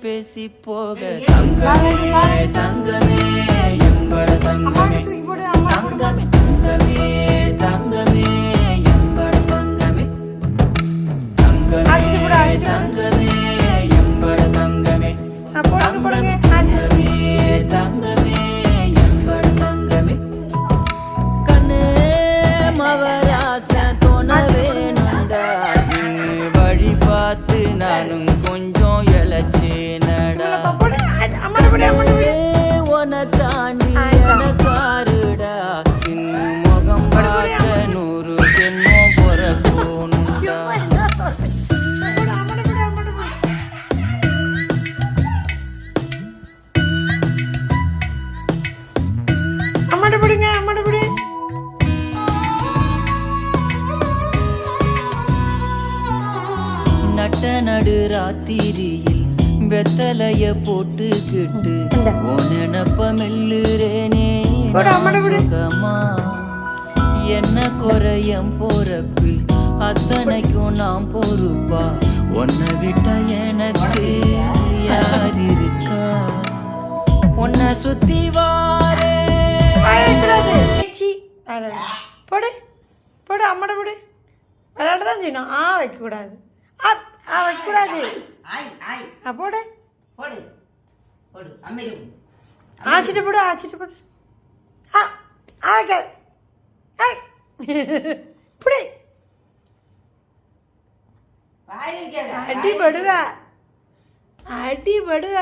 பேசி போக தங்கமே தங்கமே எம்பட தங்கமே தங்கமே தங்கமே தங்கமே எம்பட தங்கமே தங்கமே தங்கமே எம்பட தங்கமே தங்கமே தங்கமே எம்பட தங்கமே கண்ணு மவராச தோண வேணுண்டா வழி பார்த்து நானும் கொஞ்சம் இழைச்சேனடா உன தாண்டி எனக்காருடா சின்ன முகம் பார்க்க 100 ஜென்மம் பிறக்கணும்டா நட்ட நடு ராத்திரியில் வெத்தலைய போட்டுக்கிட்டு உனப்ப மெல்லுறேனே சுகமா என்ன குறையம் போறப்பில் அத்தனைக்கும் நாம் பொறுப்பா உன்னை விட்டா எனக்கு யார் இருக்கா உன்னை சுத்தி வாரே போடு போடு அம்மாட போடு விளையாட தான் செய்யணும் வைக்கக்கூடாது வைக்கக்கூடாது போடு போடு போடு அம்மிரு ஆச்சிட்டு போடு ஆச்சிட்டு போடு புடி அடி படுவ